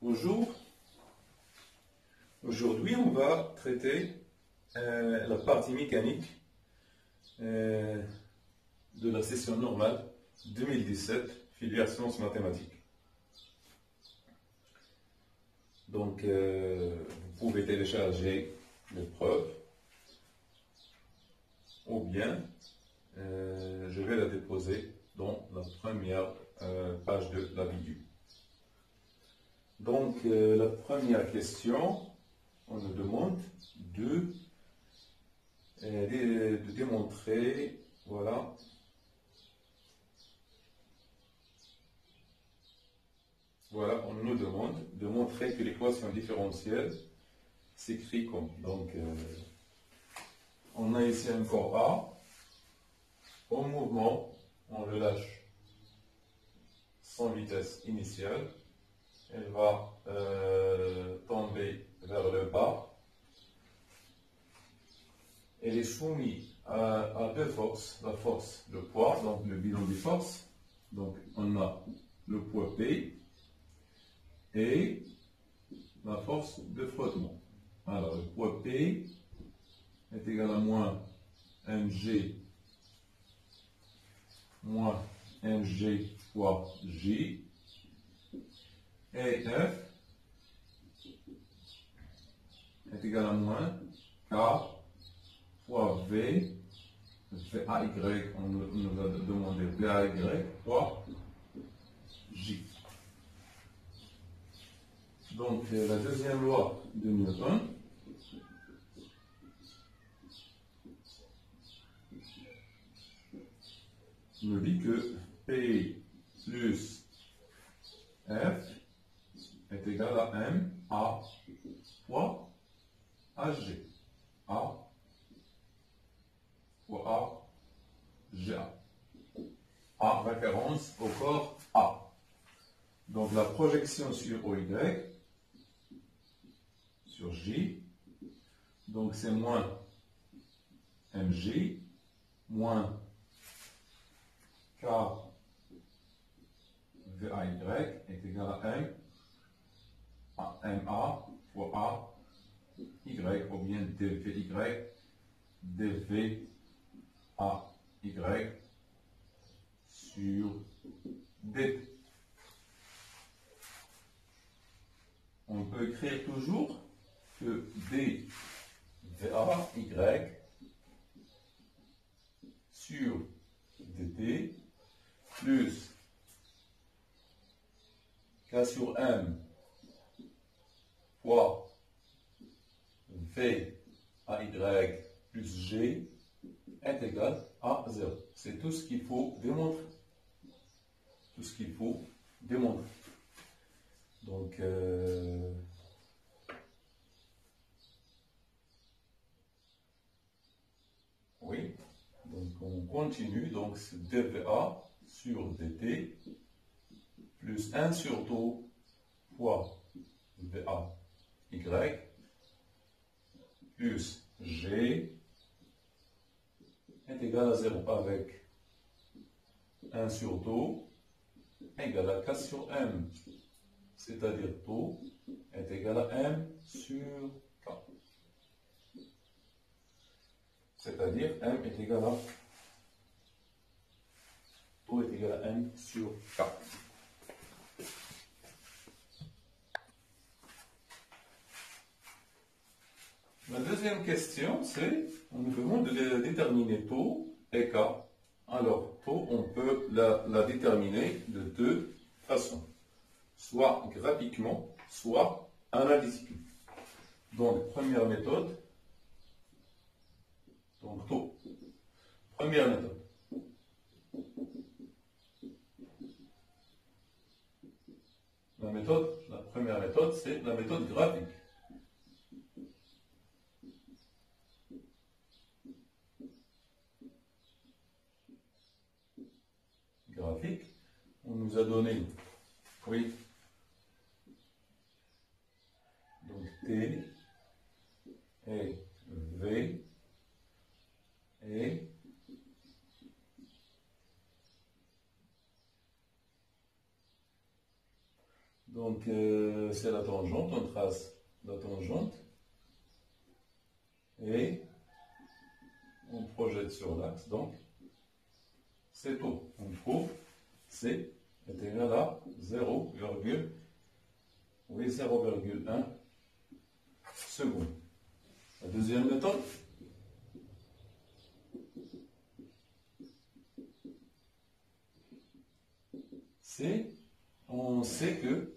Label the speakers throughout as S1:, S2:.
S1: Bonjour. Aujourd'hui, on va traiter la partie mécanique de la session normale 2017, filière sciences mathématiques. Donc, vous pouvez télécharger l'épreuve ou bien je vais la déposer dans la première page de la vidéo. Donc, la première question, on nous demande de démontrer, voilà, on nous demande de montrer que l'équation différentielle s'écrit comme. Donc, on a ici un corps A, au mouvement, on le lâche sans vitesse initiale. Elle va tomber vers le bas. Elle est soumise à deux forces, la force de poids, donc le bilan des forces. Donc on a le poids P et la force de frottement. Alors le poids P est égal à moins mg fois J. Et F est égal à moins K fois V, VAY, on nous a demandé VAY fois J. Donc la deuxième loi de Newton nous dit que P plus F est égal à M A fois AG. A fois A, GA. A référence au corps A. Donc la projection sur OY, sur J, donc c'est moins MJ, moins K VAY est égal à M, MA fois A, Y, ou bien DVY, DV A Y sur D. On peut écrire toujours que D VA Y sur DT plus K sur M fois V A Y plus G est égal à 0. C'est tout ce qu'il faut démontrer. Tout ce qu'il faut démontrer. Donc, oui. Donc, on continue. Donc, c'est dVA sur dt plus 1 sur taux fois VA Y plus G est égal à 0 avec 1 sur taux égal à K sur M, c'est-à-dire taux est égal à M sur K. C'est-à-dire M est égal à taux est égal à M sur K. La deuxième question, c'est, on nous demande de déterminer taux et K. Alors, taux, on peut la déterminer de deux façons, soit graphiquement, soit analytiquement. Donc, première méthode, donc taux. Première méthode. La première méthode, c'est la méthode graphique. Graphique, on nous a donné, oui, donc T et V et donc c'est la tangente, on trace la tangente et on projette sur l'axe, donc c'est tout. On trouve C est égal à 0,1 seconde. La deuxième méthode, c'est, on sait que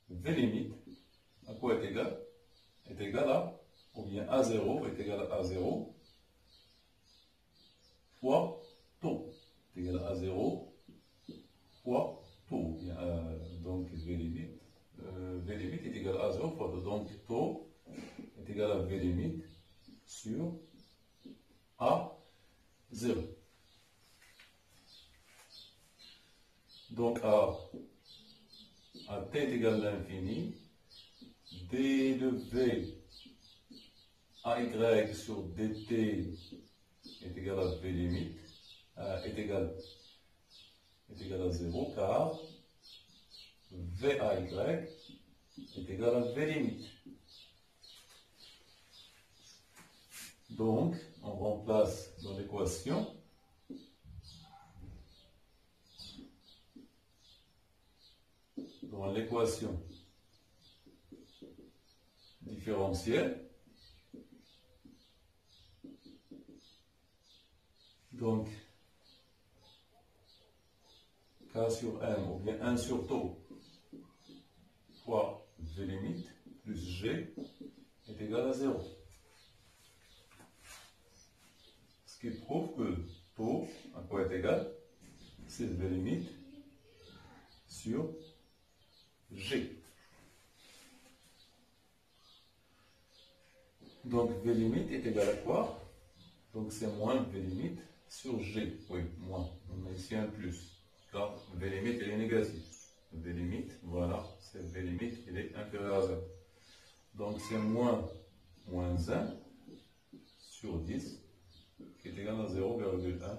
S1: V limite à quoi est égal? Est égal à, ou bien A0 est égal à A0 fois taux. Est égal à A0 fois taux. Donc V limite est égal à A0 fois taux. Donc taux est égal à V limite sur A0. Donc à t est égal à l'infini, d de v ay sur dt est égal à v limite, est égal à 0, car v ay est égal à v limite. Donc, on remplace dans l'équation différentielle. Donc, K sur M, ou bien 1 sur taux, fois V limite, plus G, est égal à 0. Ce qui prouve que taux, à quoi est égal? C'est V limite sur G. Donc V limite est égal à quoi? Donc c'est moins V limite sur G. Oui, moins. On met ici un plus. Car V limite il est négatif. V limite, voilà, c'est V limite, il est inférieur à 0. Donc c'est moins 1 sur 10 qui est égal à 0,1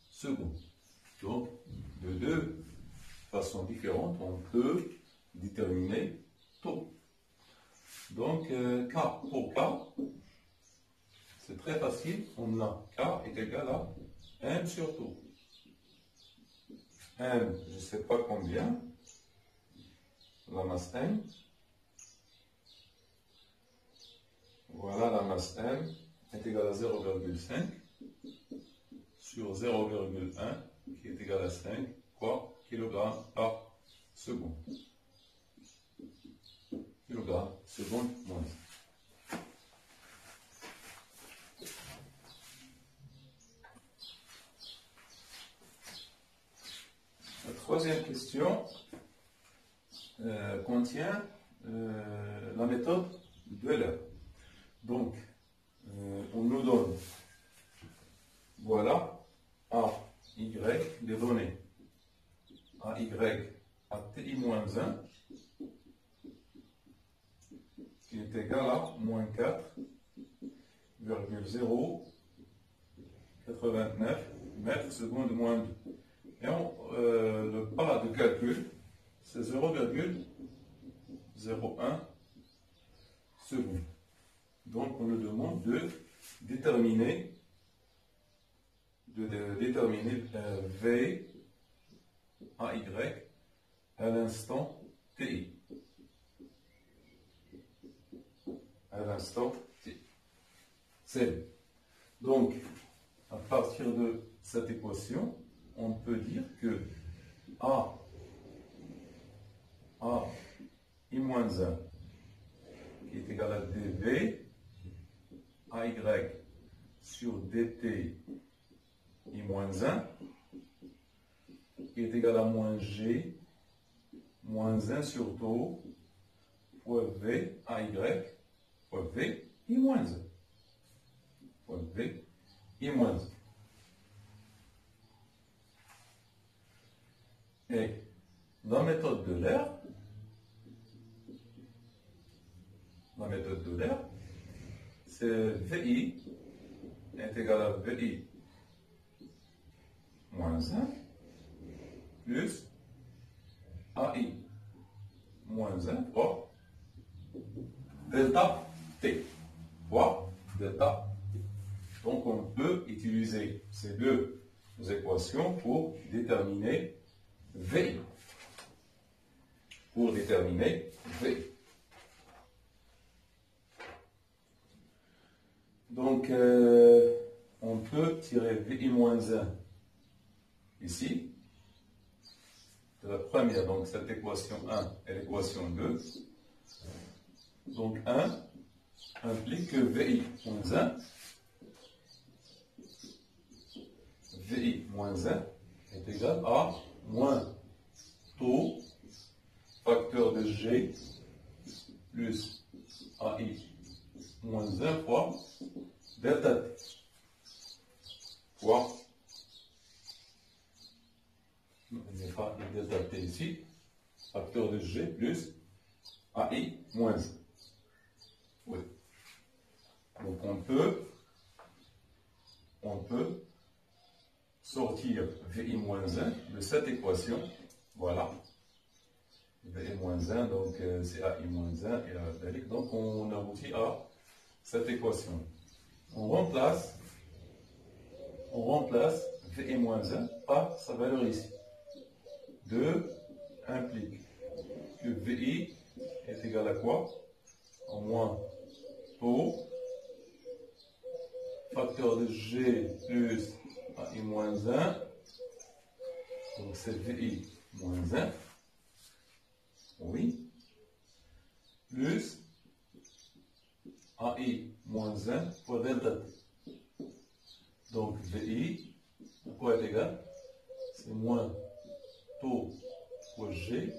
S1: seconde. Donc de deux façons différentes, on peut déterminer taux. Donc, K pour K, c'est très facile. On a K est égal à M sur taux. M, je ne sais pas combien, la masse M. Voilà, la masse M est égale à 0,5 sur 0,1 qui est égal à 5 kilogrammes par seconde. Kilogramme seconde moins. La troisième question contient la méthode de Euler. Donc, on nous donne, voilà, A, Y, des données. A, Y, à TI-1, qui est égal à moins 4,089 mètres secondes moins 2. Et le pas de calcul, c'est 0,01 secondes. Donc on nous demande de déterminer, V à Y à l'instant TI. À l'instant T. C'est donc, à partir de cette équation, on peut dire que A I-1 qui est égal à dV AY sur dt I-1 qui est égal à moins G moins 1 sur taux fois V AY fois V I-1 fois V I-1. Et la méthode d'Euler, c'est VI est égal à VI moins 1 plus AI moins 1 fois delta T fois delta T. Donc on peut utiliser ces deux équations pour déterminer VI. Pour déterminer VI. Donc on peut tirer VI moins 1 ici. De la première, donc cette équation 1 et l'équation 2. Donc 1 implique que VI moins 1, VI moins 1 est égal à moins taux facteur de G plus AI moins 1 fois delta T fois, il n'y a pas de delta T ici, facteur de G plus AI moins 1. Oui. Donc on peut sortir VI moins 1 de cette équation. Voilà. VI moins 1, donc c'est AI moins 1 et la valeur. Donc on aboutit à cette équation. On remplace VI moins 1 par sa valeur ici. 2 implique que VI est égal à quoi? En moins taux facteur de G plus AI moins 1, donc c'est VI moins 1, oui, plus AI moins 1 fois delta T. Donc VI, à quoi est égal? C'est moins taux fois G,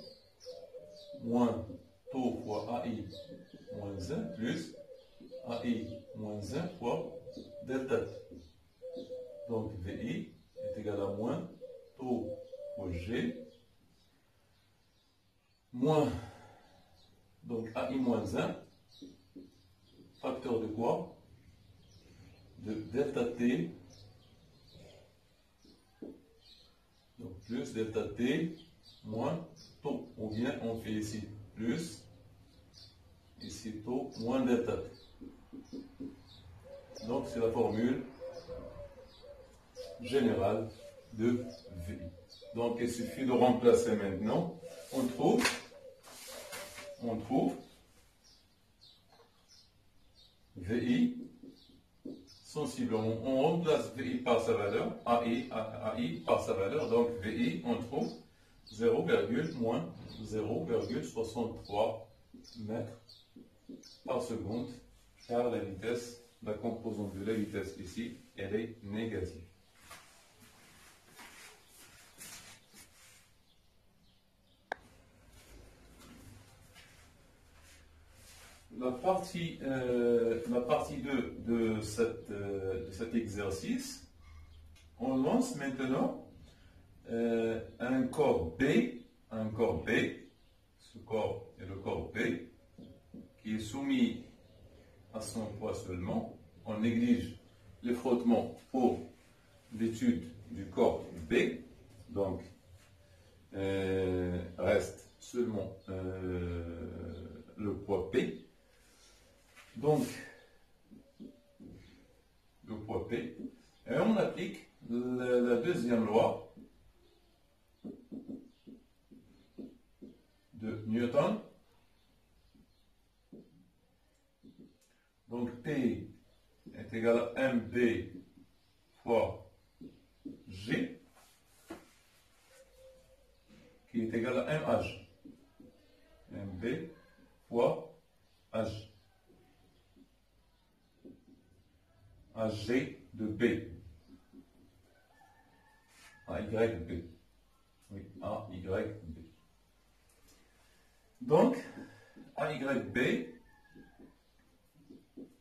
S1: moins taux fois AI moins 1, plus AI moins 1 fois delta T. Donc VI est égal à moins taux fois G, moins, donc AI moins 1, facteur de quoi? De delta T, donc plus delta T moins taux, ou bien on fait ici plus, ici taux moins delta T. Donc c'est la formule générale de VI. Donc il suffit de remplacer maintenant, on trouve VI sensiblement, on remplace VI par sa valeur, AI par sa valeur, donc VI, on trouve 0,63 mètres par seconde, car la vitesse, la composante de la vitesse ici, elle est négative. La partie 2 de cet exercice, on lance maintenant un corps B, ce corps est le corps B, qui est soumis à son poids seulement. On néglige les frottements pour l'étude du corps B, donc reste seulement le poids P. Donc, le poids P, et on applique la deuxième loi de Newton. Donc, P est égal à mB fois G, qui est égal à mH. mB fois H. AG de B. AYB. Oui, AYB. Donc, AYB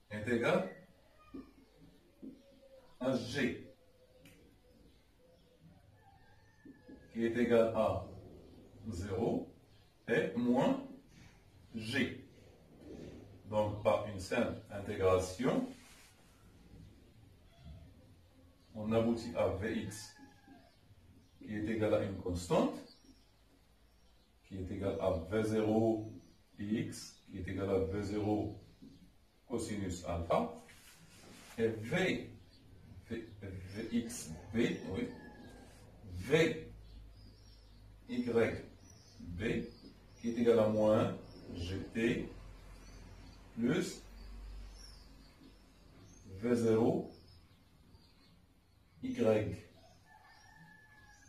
S1: est égal à G, qui est égal à 0 et moins G. Donc, par une simple intégration, on aboutit à Vx qui est égal à une constante, qui est égal à V0 x, qui est égal à V0 cosinus alpha, et Vxb, oui, Vyb, qui est égal à moins Gt plus V0 y.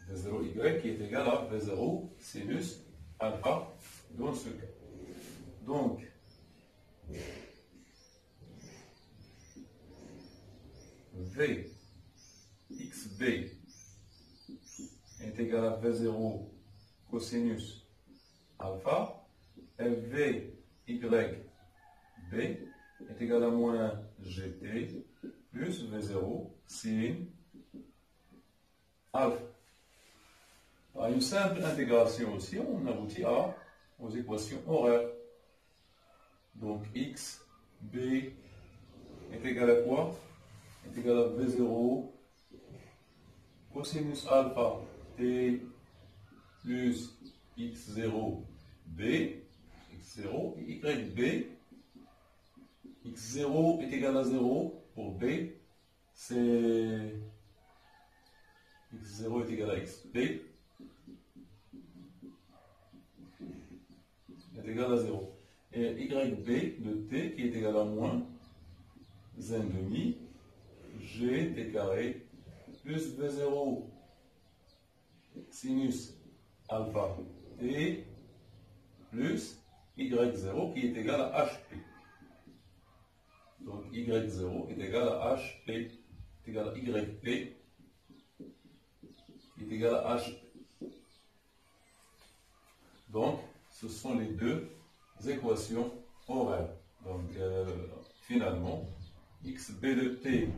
S1: V0 y qui est égal à V0 sinus alpha dans ce cas. Donc, Vxb est égal à V0 cosinus alpha et Vyb est égal à moins Gt plus V0 sin alpha. Par une simple intégration aussi, on aboutit aux équations horaires. Donc x, b est égal à quoi? Est égal à V0 cosinus alpha t plus x0 b, x0 et yb. x0 est égal à 0 pour b, c'est x0 est égal à xb est égal à 0. Et yb de t qui est égal à moins 1,5 gt carré plus v0 sinus alpha t plus y0 qui est égal à hp. Donc y0 est égal à hp, est égal à yp, qui est égal à hp. Donc, ce sont les deux équations horaires. Donc, finalement, xb de t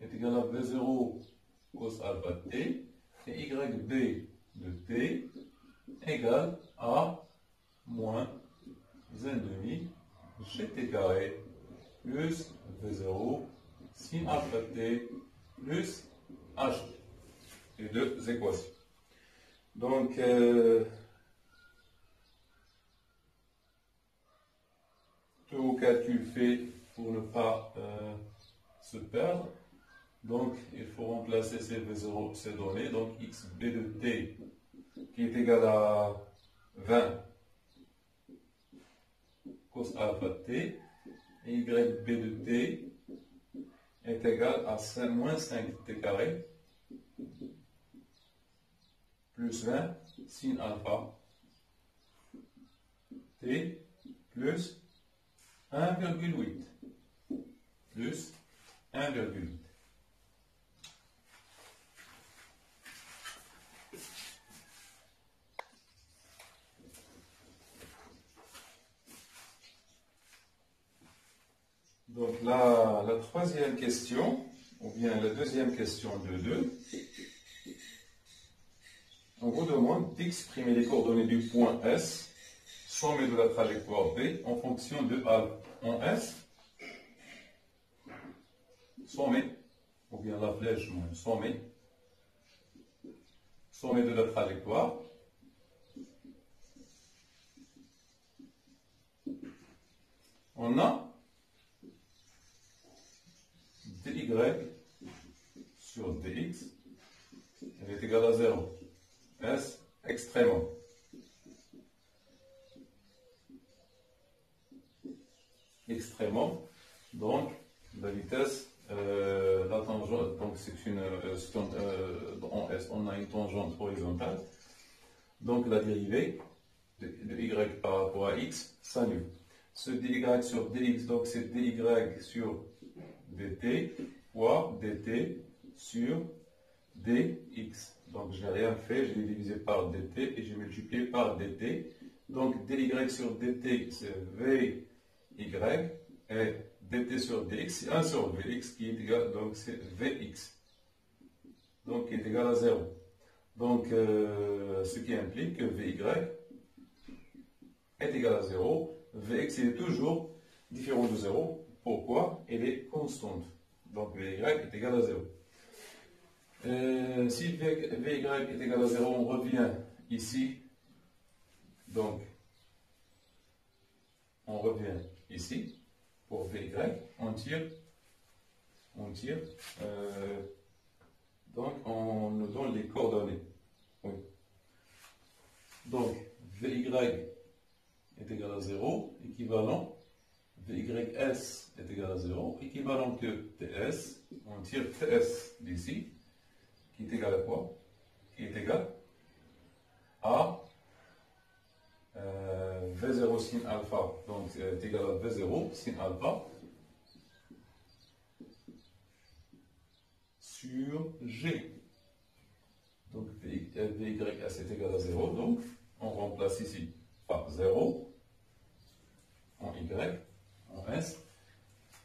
S1: est égal à v0 cos alpha t et yb de t égale à moins 1,5 gt carré plus v0 sin alpha t plus h. Les deux équations. Donc, tout calcul fait pour ne pas se perdre. Donc, il faut remplacer ces V0, ces données. Donc, xb de t qui est égal à 20 cos alpha t et yb de t est égal à moins 5t carré plus 20 sin alpha t plus 1,8 plus 1,8. Donc la troisième question, ou bien la deuxième question de 2, on vous demande d'exprimer les coordonnées du point S, sommet de la trajectoire B, en fonction de A en S, sommet, ou bien la flèche, sommet de la trajectoire. On a dy sur dx, elle est égale à 0. S extrêmement. Extrêmement, donc la vitesse, la tangente, donc c'est une, en S, on a une tangente horizontale, donc la dérivée de y par rapport à x s'annule. Ce dy sur dx, donc c'est dy sur dt fois dt sur dx. Donc je n'ai rien fait, je l'ai divisé par dt et j'ai multiplié par dt. Donc dy sur dt c'est vy et dt sur dx c'est 1 sur vx qui est égal, donc c'est vx. Donc qui est égal à 0. Donc ce qui implique que vy est égal à 0. Vx il est toujours différent de 0. Pourquoi? Elle est constante. Donc Vy est égal à 0. Si Vy est égal à 0, on revient ici. Donc, on revient ici. Pour Vy, on tire. Donc, on nous donne les coordonnées. Oui. Donc, Vy est égal à 0, équivalent. Vys est égal à 0, équivalent que Ts. On tire Ts d'ici, qui est égal à quoi? Qui est égal à V0 sin alpha. Donc, est égal à V0 sin alpha sur G. Donc, Vys est égal à 0. Donc, on remplace ici par 0 en Y, en S.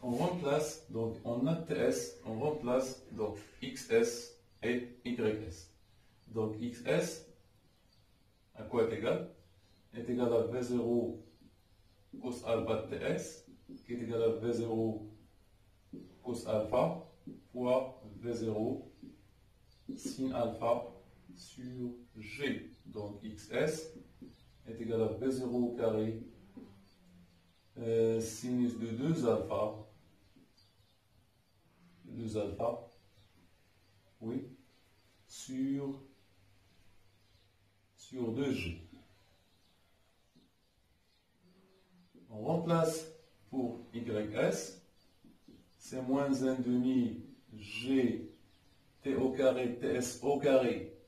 S1: On remplace, donc en ATS, on remplace donc XS et YS. Donc XS, à quoi est égal? Est égal à V0 cos alpha de TS, qui est égal à V0 cos alpha fois V0 sin alpha sur G. Donc XS est égal à V0 au carré sinus de 2 alpha, oui, sur 2G. On remplace pour YS, c'est moins 1 demi G T au carré TS au carré,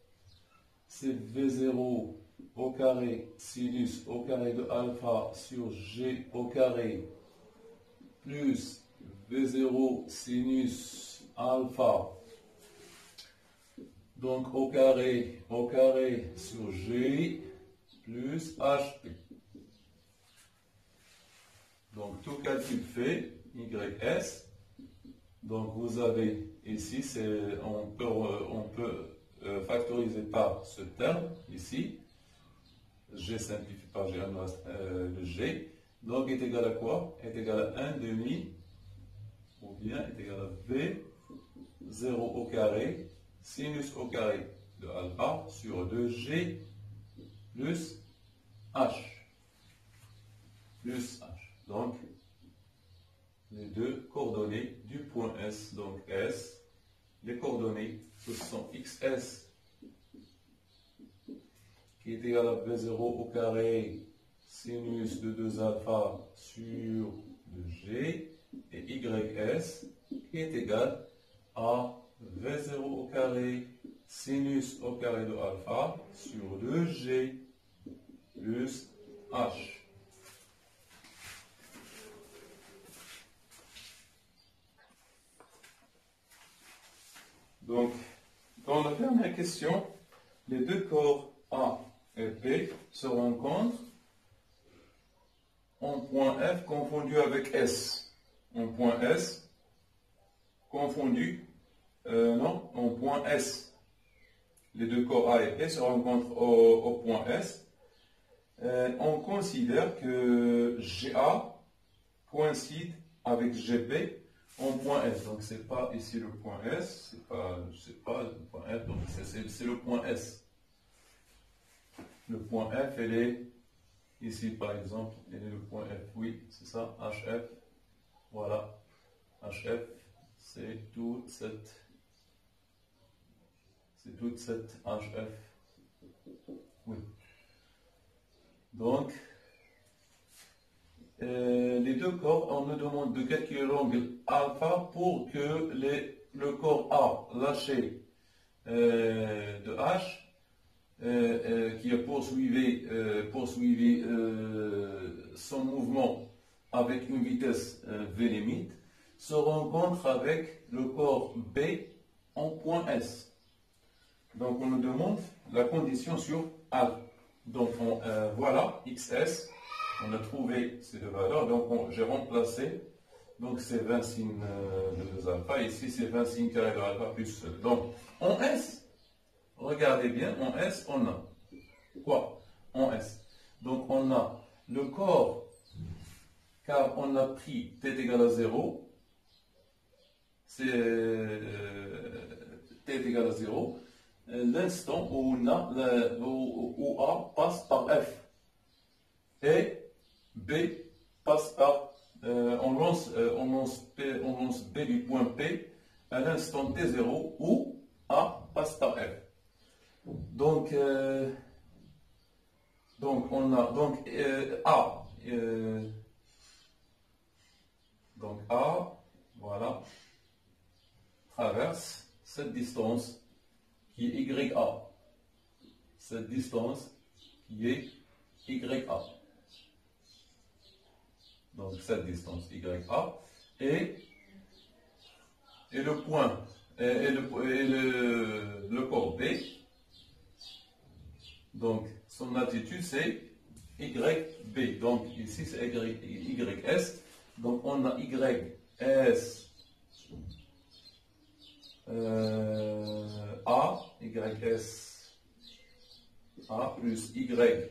S1: c'est V0 au carré sinus au carré de alpha sur G au carré plus V0 sinus alpha, donc au carré sur G plus HP. Donc tout calcul fait, YS, donc vous avez ici, on peut factoriser par ce terme ici, G simplifié par G, le G, donc est égal à quoi? Est égal à 1 demi, ou bien est égal à V0 au carré, sinus au carré de alpha sur 2G plus H. Donc, les deux coordonnées du point S, donc S, les coordonnées, ce sont XS qui est égal à V0 au carré sinus de 2 alpha sur 2G et YS qui est égal à V0 au carré sinus au carré de alpha sur 2G plus H. Donc, dans la dernière question, les deux corps A et B se rencontrent en point F confondu avec S. En point S confondu, en point S. Les deux corps A et B se rencontrent au point S. On considère que GA coïncide avec GB en point S. Donc c'est pas ici le point S, c'est pas le point F, donc c'est le point S. Le point F, elle est ici par exemple, elle est le point F, oui, c'est ça, HF, voilà, HF, c'est toute cette HF, oui. Donc, les deux corps, on nous demande de calculer l'angle alpha pour que le corps A lâché de H, qui a poursuivi son mouvement avec une vitesse V limite, se rencontre avec le corps B en point S. Donc on nous demande la condition sur A. Donc voilà, XS. On a trouvé ces deux valeurs, donc j'ai remplacé, donc c'est 20 sin de 2 alpha, ici c'est 20 sin carré de alpha plus, donc en S, regardez bien, en S on a quoi? En S, donc on a le corps, car on a pris t égale à 0, t est égal à 0, l'instant où, où A passe par F et B passe par, on lance B du point P à l'instant T0 où A passe par F. Donc on a A. Donc A, voilà, traverse cette distance qui est YA. Cette distance qui est YA. Donc cette distance YA. Et le point, le corps B. Donc son altitude c'est YB. Donc ici c'est YS. Donc on a YS A, YS A plus YS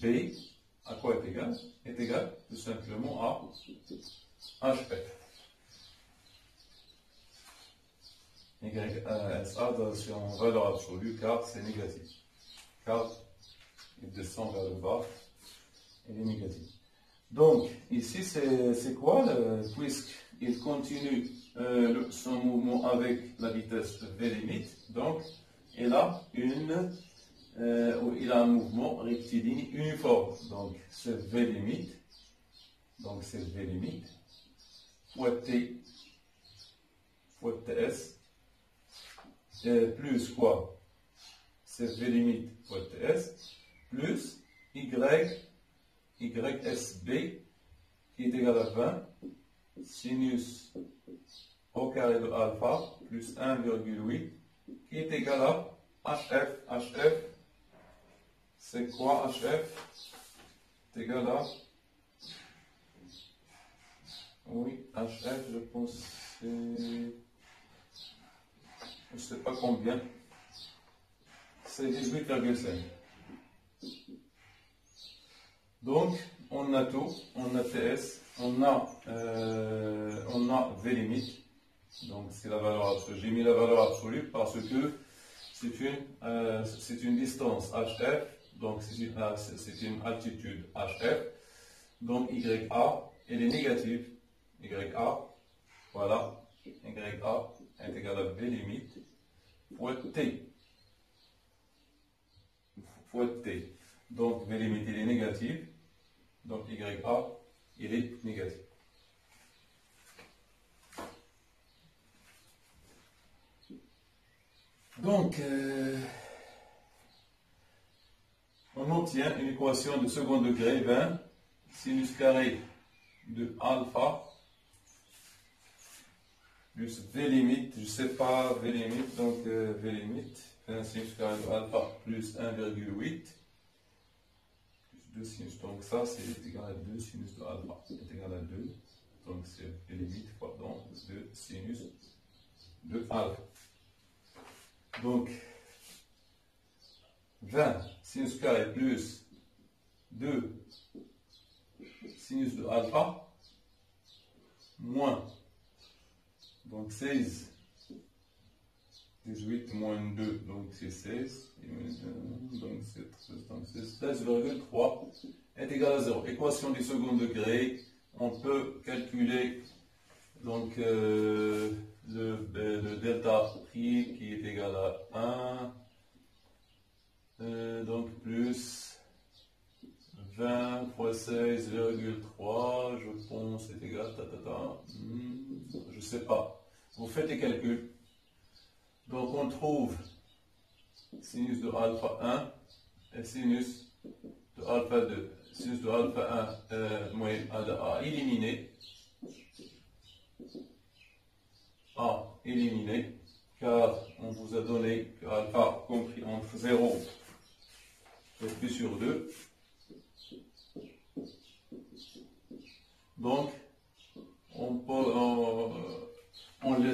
S1: B, à quoi est égal? Est égal tout simplement à HF. YS A c'est en valeur absolue car c'est négatif. Car il descend vers le bas, il est négatif. Donc, ici, c'est quoi? Puisqu'il continue son mouvement avec la vitesse v limite, donc il a un mouvement rectiligne uniforme. Donc, c'est v limite, fois t, fois ts, plus quoi? C'est v limite fois ts, plus YSB qui est égal à 20 sinus au carré de alpha plus 1,8 qui est égal à HF. HF, c'est quoi HF? C'est égal à... Oui, HF, je pense c'est... Je ne sais pas combien. C'est 18,5. Donc, on a tout, on a TS, on a V limite, donc c'est la valeur absolue. J'ai mis la valeur absolue parce que c'est une distance HF, donc c'est une altitude HF, donc YA, elle est négative, YA, voilà, YA est égal à V limite, fois T, donc V limite il est négatif. Donc YA, il est négatif. Donc, on obtient une équation de second degré 20 sinus carré de alpha plus V limite, je ne sais pas V limite, donc V limite, 20 sinus carré de alpha plus 1,8. 2 sinus, donc ça c'est égal à 2 sinus de alpha, c'est égal à 2, donc c'est V limite fois donc 2 sinus de alpha. Donc 20 sinus carré plus 2 sinus de alpha moins, donc 16, 18 moins 2, donc c'est 16, donc c'est 16,3 est égal à 0. Équation du second degré, on peut calculer donc le delta prix qui est égal à 1, donc plus 20 fois 16,3, je pense c'est égal, je ne sais pas. Vous faites les calculs. Donc on trouve sinus de alpha 1 et sinus de alpha 2. Sinus de alpha 1 moyen à éliminer. À éliminer, car on vous a donné que alpha compris entre 0 et plus sur 2. Donc on laisse